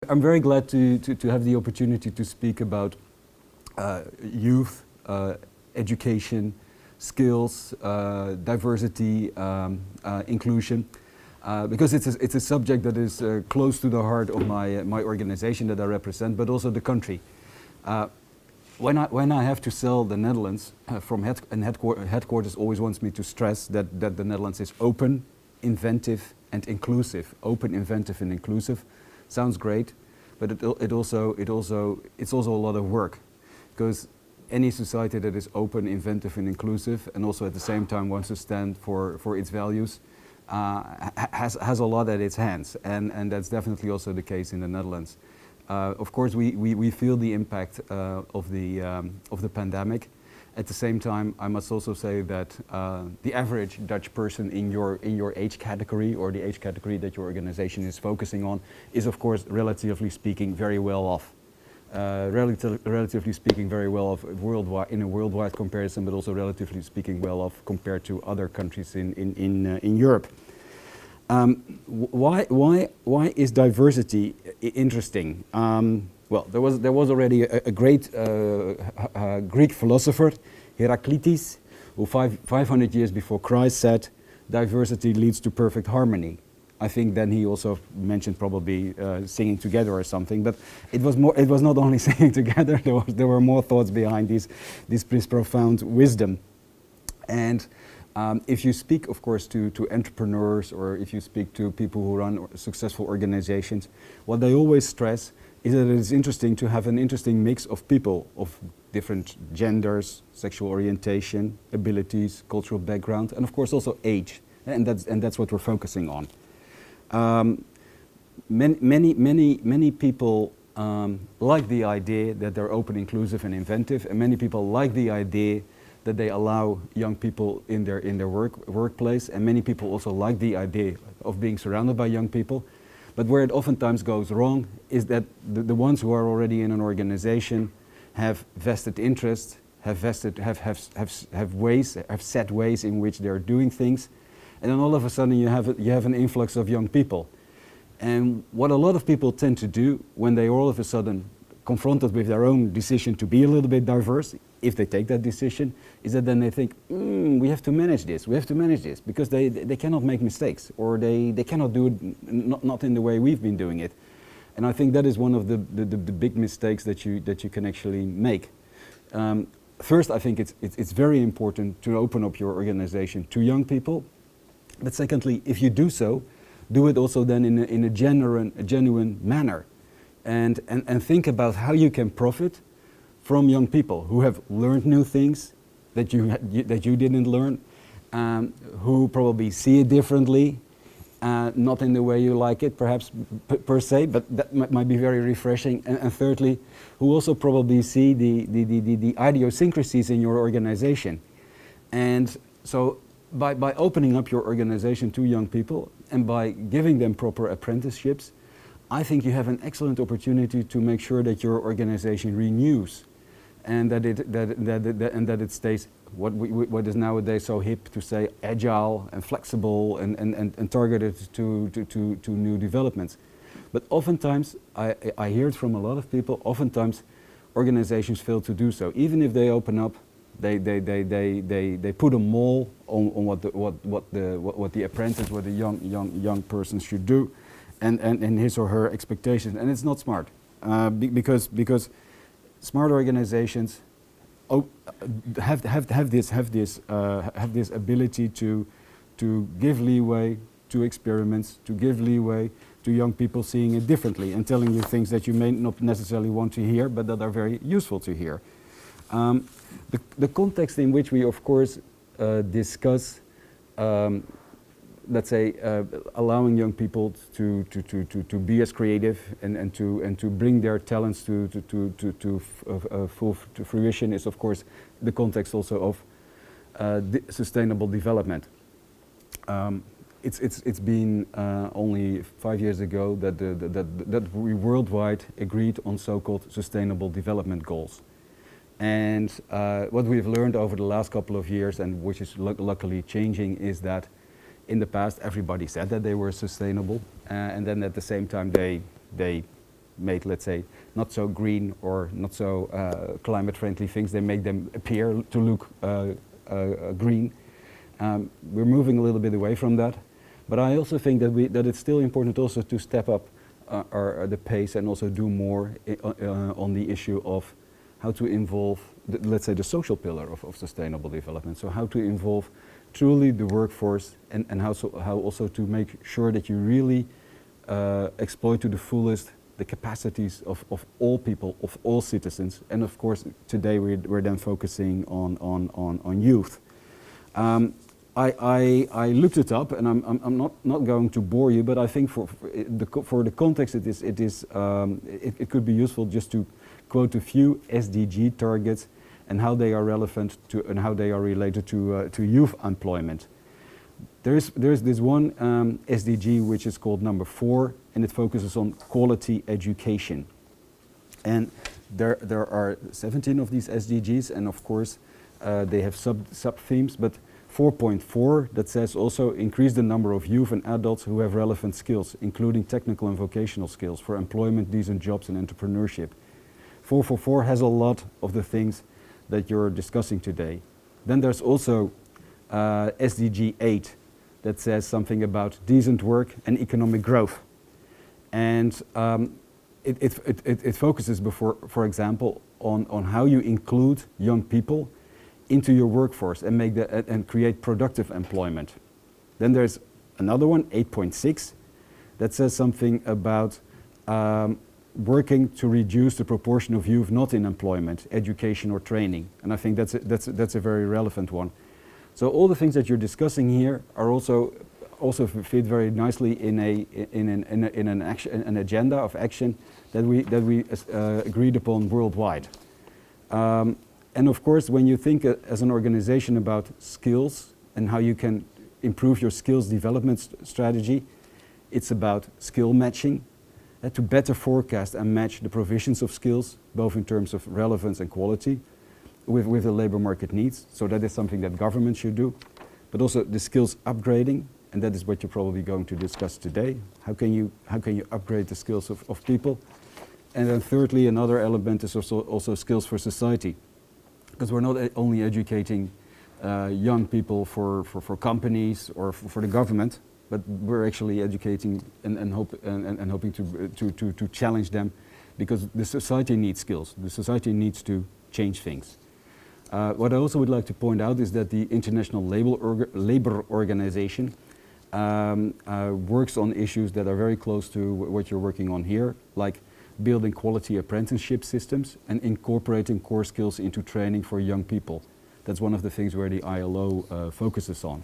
I'm very glad to have the opportunity to speak about youth, education, skills, diversity, inclusion, because it's a subject that is close to the heart of my organization that I represent, but also the country. When I have to sell the Netherlands, headquarters always wants me to stress that the Netherlands is open, inventive, and inclusive. Open, inventive, and inclusive sounds great, but it's also a lot of work, because any society that is open, inventive, and inclusive, and also at the same time wants to stand for its values, has a lot at its hands, and that's definitely also the case in the Netherlands. Of course, we feel the impact of the pandemic. At the same time, I must also say that the average Dutch person in your age category, or the age category that your organization is focusing on, is of course, relatively speaking, very well off. Relatively speaking, very well off worldwide, in a worldwide comparison, but also relatively speaking well off compared to other countries in Europe. Why is diversity interesting? Well, there was already a great Greek philosopher, Heraclitus, who 500 years before Christ said, "Diversity leads to perfect harmony." I think then he also mentioned probably singing together or something, but it was not only singing together. There were more thoughts behind this profound wisdom. And if you speak, of course, to entrepreneurs, or if you speak to people who run successful organizations, what they always stress is that it is interesting to have an interesting mix of people of different genders, sexual orientation, abilities, cultural background, and of course also age, and that's what we're focusing on. Many people like the idea that they're open, inclusive, and inventive, and many people like the idea that they allow young people in their workplace, and many people also like the idea of being surrounded by young people. But where it oftentimes goes wrong is that the ones who are already in an organization have vested interest, have set ways in which they're doing things, and then all of a sudden you have an influx of young people. And what a lot of people tend to do when they are all of a sudden confronted with their own decision to be a little bit diverse, if they take that decision, is that then they think, we have to manage this, because they cannot make mistakes, or they cannot do it not in the way we've been doing it. And I think that is one of the big mistakes that you can actually make. First, I think it's very important to open up your organization to young people. But secondly, if you do so, do it also then in a genuine manner, and think about how you can profit from young people who have learned new things that you didn't learn, who probably see it differently, not in the way you like it, perhaps per se, but that might be very refreshing. And thirdly, who also probably see the idiosyncrasies in your organization. And so by opening up your organization to young people and by giving them proper apprenticeships, I think you have an excellent opportunity to make sure that your organization renews, and that it stays what is nowadays so hip to say agile and flexible and targeted to new developments. But oftentimes, I hear it from a lot of people, oftentimes organizations fail to do so. Even if they open up, they put a mold on what the apprentice, what the young person should do, and his or her expectations, and it's not smart, because smart organizations have this ability to give leeway to experiments, to give leeway to young people seeing it differently and telling you things that you may not necessarily want to hear, but that are very useful to hear. The context in which we, of course, discuss, let's say, allowing young people to be as creative and to bring their talents to full fruition is, of course, the context also of sustainable development. It's been only 5 years ago that we worldwide agreed on so-called sustainable development goals. And what we've learned over the last couple of years, and which is luckily changing, is that in the past everybody said that they were sustainable, and then at the same time they made, let's say, not so green or not so climate friendly things. They make them appear to look green. We're moving a little bit away from that, but I also think that it's still important also to step up the pace and also do more on the issue of how to involve, let's say, the social pillar of sustainable development. So how to involve truly the workforce and how also to make sure that you really exploit to the fullest the capacities of all people, of all citizens. And of course, today we're then focusing on youth. I looked it up, and I'm not going to bore you, but I think for the context it could be useful just to quote a few SDG targets and how they are relevant to and how they are related to youth employment. There's this one SDG which is called number 4, and it focuses on quality education. And there are 17 of these SDGs, and of course they have sub themes, but 4.4 that says also increase the number of youth and adults who have relevant skills, including technical and vocational skills for employment, decent jobs and entrepreneurship. 444 has a lot of the things that you're discussing today. Then there's also SDG 8 that says something about decent work and economic growth. And it focuses, for example, on how you include young people into your workforce and make and create productive employment. Then there's another one, 8.6, that says something about working to reduce the proportion of youth not in employment, education or training. And I think that's a very relevant one. So all the things that you're discussing here are also fit very nicely in an agenda of action that we agreed upon worldwide. And of course, when you think as an organization about skills and how you can improve your skills development strategy, it's about skill matching, to better forecast and match the provisions of skills, both in terms of relevance and quality, with the labor market needs. So that is something that government should do. But also the skills upgrading, and that is what you're probably going to discuss today. How can you upgrade the skills of people? And then thirdly, another element is also skills for society. Because we're not only educating young people for companies or for the government, but we're actually educating and hoping to challenge them, because the society needs skills. The society needs to change things. What I also would like to point out is that the International Labor Organization works on issues that are very close to what you're working on here, like building quality apprenticeship systems and incorporating core skills into training for young people. That's one of the things where the ILO focuses on.